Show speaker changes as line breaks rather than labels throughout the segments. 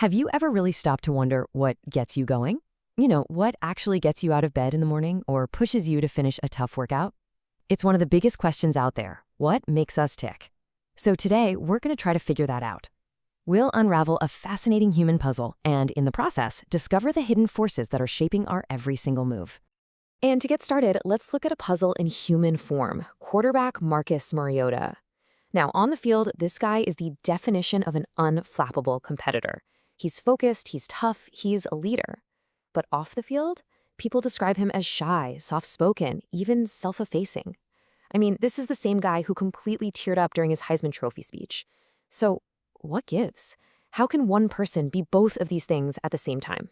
Have you ever really stopped to wonder what gets you going? What actually gets you out of bed in the morning or pushes you to finish a tough workout? It's one of the biggest questions out there. What makes us tick? So today, we're going to try to figure that out. We'll unravel a fascinating human puzzle and, in the process, discover the hidden forces that are shaping our every single move. And to get started, let's look at a puzzle in human form, quarterback Marcus Mariota. Now, on the field, this guy is the definition of an unflappable competitor. He's focused, he's tough, he's a leader. But off the field, people describe him as shy, soft-spoken, even self-effacing. I mean, this is the same guy who completely teared up during his Heisman Trophy speech. So, what gives? How can one person be both of these things at the same time?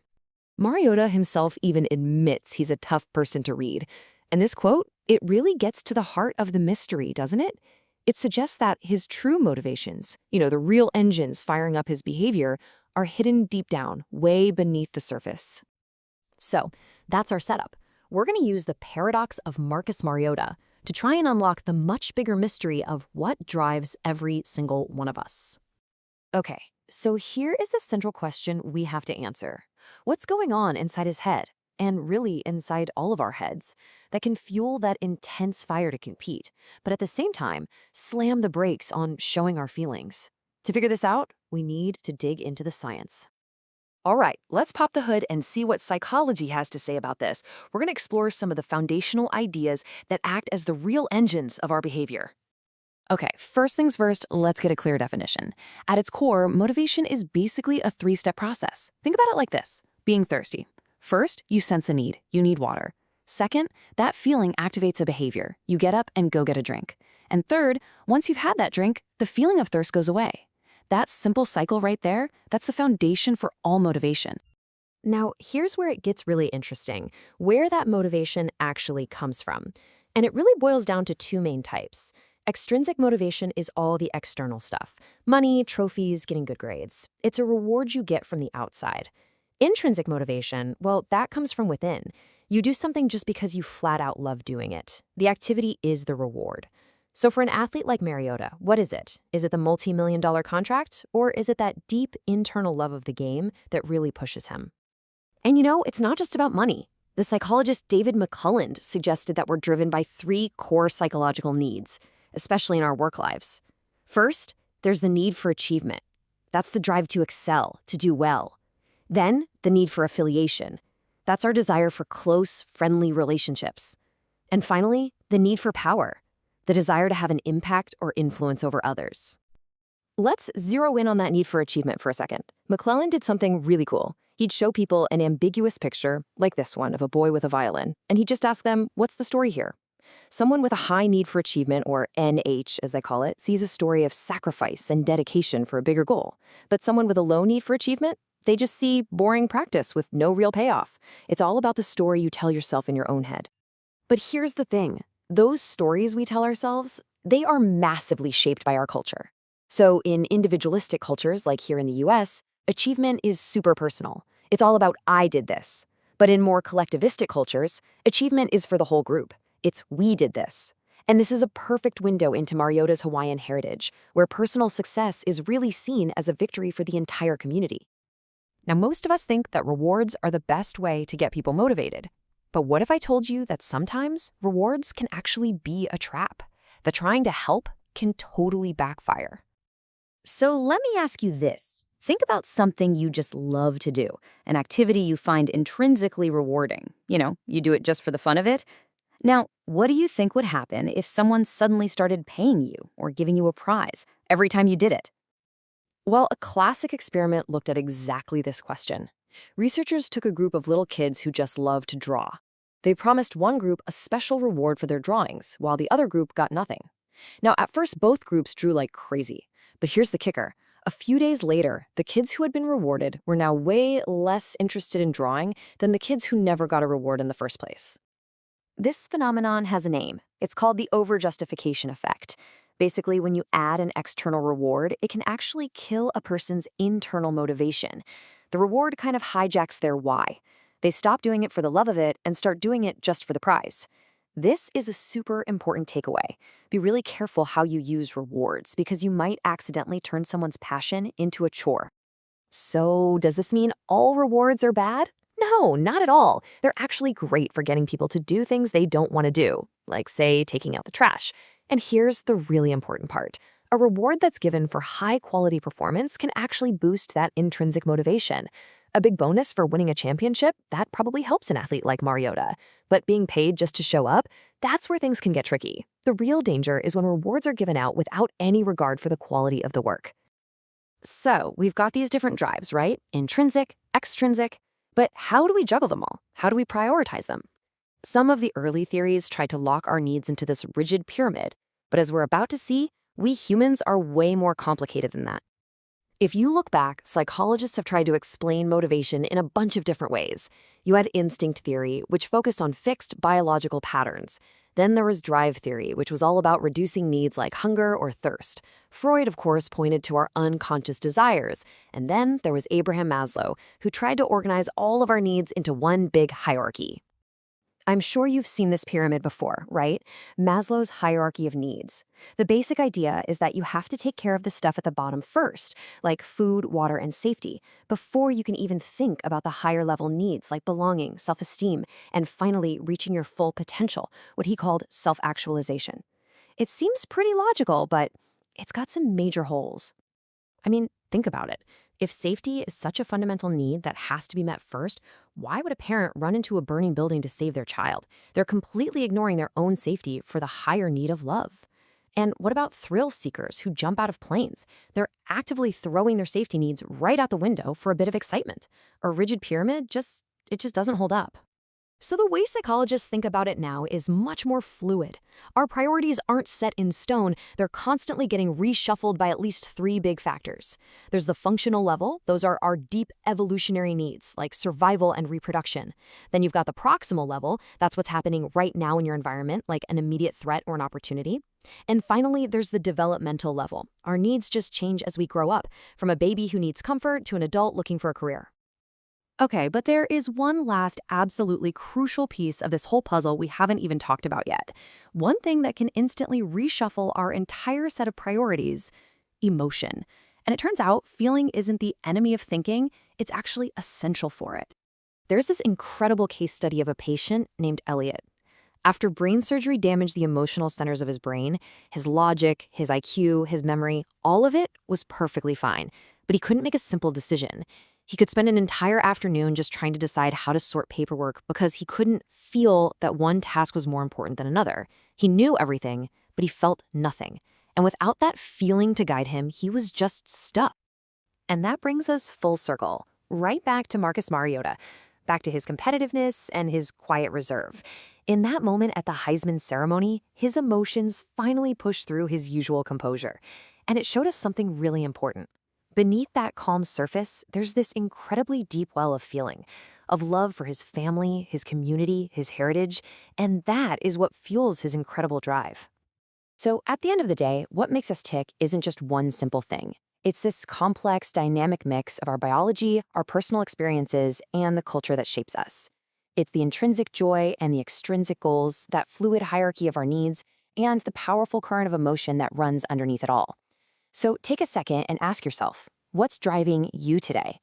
Mariota himself even admits he's a tough person to read. And this quote, it really gets to the heart of the mystery, doesn't it? It suggests that his true motivations, the real engines firing up his behavior, are hidden deep down, way beneath the surface. So, that's our setup. We're going to use the paradox of Marcus Mariota to try and unlock the much bigger mystery of what drives every single one of us. Okay, so here is the central question we have to answer. What's going on inside his head, and really inside all of our heads, that can fuel that intense fire to compete, but at the same time, slam the brakes on showing our feelings? To figure this out, we need to dig into the science. All right, let's pop the hood and see what psychology has to say about this. We're going to explore some of the foundational ideas that act as the real engines of our behavior. Okay, first things first, let's get a clear definition. At its core, motivation is basically a three-step process. Think about it like this: being thirsty. First, you sense a need. You need water. Second, that feeling activates a behavior. You get up and go get a drink. And third, once you've had that drink, the feeling of thirst goes away. That simple cycle right there, that's the foundation for all motivation. Now, here's where it gets really interesting, where that motivation actually comes from. And it really boils down to two main types. Extrinsic motivation is all the external stuff: money, trophies, getting good grades. It's a reward you get from the outside. Intrinsic motivation, well, that comes from within. You do something just because you flat out love doing it. The activity is the reward. So for an athlete like Mariota, what is it? Is it the multi-million-dollar contract, or is it that deep internal love of the game that really pushes him? And it's not just about money. The psychologist David McCullough suggested that we're driven by three core psychological needs, especially in our work lives. First, there's the need for achievement. That's the drive to excel, to do well. Then, the need for affiliation. That's our desire for close, friendly relationships. And finally, the need for power, the desire to have an impact or influence over others. Let's zero in on that need for achievement for a second. McClellan did something really cool. He'd show people an ambiguous picture, like this one of a boy with a violin, and he'd just ask them, what's the story here? Someone with a high need for achievement, or NH as they call it, sees a story of sacrifice and dedication for a bigger goal. But someone with a low need for achievement, they just see boring practice with no real payoff. It's all about the story you tell yourself in your own head. But here's the thing. Those stories we tell ourselves, they are massively shaped by our culture. So in individualistic cultures, like here in the US, achievement is super personal. It's all about I did this. But in more collectivistic cultures, achievement is for the whole group. It's we did this. And this is a perfect window into Mariota's Hawaiian heritage, where personal success is really seen as a victory for the entire community. Now, most of us think that rewards are the best way to get people motivated. But what if I told you that sometimes rewards can actually be a trap? That trying to help can totally backfire. So let me ask you this. Think about something you just love to do, an activity you find intrinsically rewarding. You do it just for the fun of it. Now, what do you think would happen if someone suddenly started paying you or giving you a prize every time you did it? Well, a classic experiment looked at exactly this question. Researchers took a group of little kids who just loved to draw. They promised one group a special reward for their drawings, while the other group got nothing. Now, at first, both groups drew like crazy. But here's the kicker. A few days later, the kids who had been rewarded were now way less interested in drawing than the kids who never got a reward in the first place. This phenomenon has a name. It's called the overjustification effect. Basically, when you add an external reward, it can actually kill a person's internal motivation. The reward kind of hijacks their why. They stop doing it for the love of it and start doing it just for the prize. This is a super important takeaway. Be really careful how you use rewards because you might accidentally turn someone's passion into a chore. So, does this mean all rewards are bad? No, not at all. They're actually great for getting people to do things they don't want to do, like, say, taking out the trash. And here's the really important part. A reward that's given for high quality performance can actually boost that intrinsic motivation. A big bonus for winning a championship, that probably helps an athlete like Mariota. But being paid just to show up, that's where things can get tricky. The real danger is when rewards are given out without any regard for the quality of the work. So, we've got these different drives, right? Intrinsic, extrinsic. But how do we juggle them all? How do we prioritize them? Some of the early theories tried to lock our needs into this rigid pyramid, but as we're about to see, we humans are way more complicated than that. If you look back, psychologists have tried to explain motivation in a bunch of different ways. You had instinct theory, which focused on fixed biological patterns. Then there was drive theory, which was all about reducing needs like hunger or thirst. Freud, of course, pointed to our unconscious desires. And then there was Abraham Maslow, who tried to organize all of our needs into one big hierarchy. I'm sure you've seen this pyramid before, right? Maslow's hierarchy of needs. The basic idea is that you have to take care of the stuff at the bottom first, like food, water, and safety, before you can even think about the higher level needs like belonging, self-esteem, and finally reaching your full potential, what he called self-actualization. It seems pretty logical, but it's got some major holes. I mean, think about it. If safety is such a fundamental need that has to be met first, why would a parent run into a burning building to save their child? They're completely ignoring their own safety for the higher need of love. And what about thrill seekers who jump out of planes? They're actively throwing their safety needs right out the window for a bit of excitement. A rigid pyramid just doesn't hold up. So the way psychologists think about it now is much more fluid. Our priorities aren't set in stone, they're constantly getting reshuffled by at least three big factors. There's the functional level, those are our deep evolutionary needs, like survival and reproduction. Then you've got the proximal level, that's what's happening right now in your environment, like an immediate threat or an opportunity. And finally, there's the developmental level. Our needs just change as we grow up, from a baby who needs comfort to an adult looking for a career. Okay, but there is one last absolutely crucial piece of this whole puzzle we haven't even talked about yet. One thing that can instantly reshuffle our entire set of priorities: emotion. And it turns out feeling isn't the enemy of thinking, it's actually essential for it. There's this incredible case study of a patient named Elliot. After brain surgery damaged the emotional centers of his brain, his logic, his IQ, his memory, all of it was perfectly fine. But he couldn't make a simple decision. He could spend an entire afternoon just trying to decide how to sort paperwork because he couldn't feel that one task was more important than another. He knew everything, but he felt nothing. And without that feeling to guide him, he was just stuck. And that brings us full circle, right back to Marcus Mariota, back to his competitiveness and his quiet reserve. In that moment at the Heisman ceremony, his emotions finally pushed through his usual composure. And it showed us something really important. Beneath that calm surface, there's this incredibly deep well of feeling, of love for his family, his community, his heritage, and that is what fuels his incredible drive. So at the end of the day, what makes us tick isn't just one simple thing. It's this complex, dynamic mix of our biology, our personal experiences, and the culture that shapes us. It's the intrinsic joy and the extrinsic goals, that fluid hierarchy of our needs, and the powerful current of emotion that runs underneath it all. So take a second and ask yourself, what's driving you today?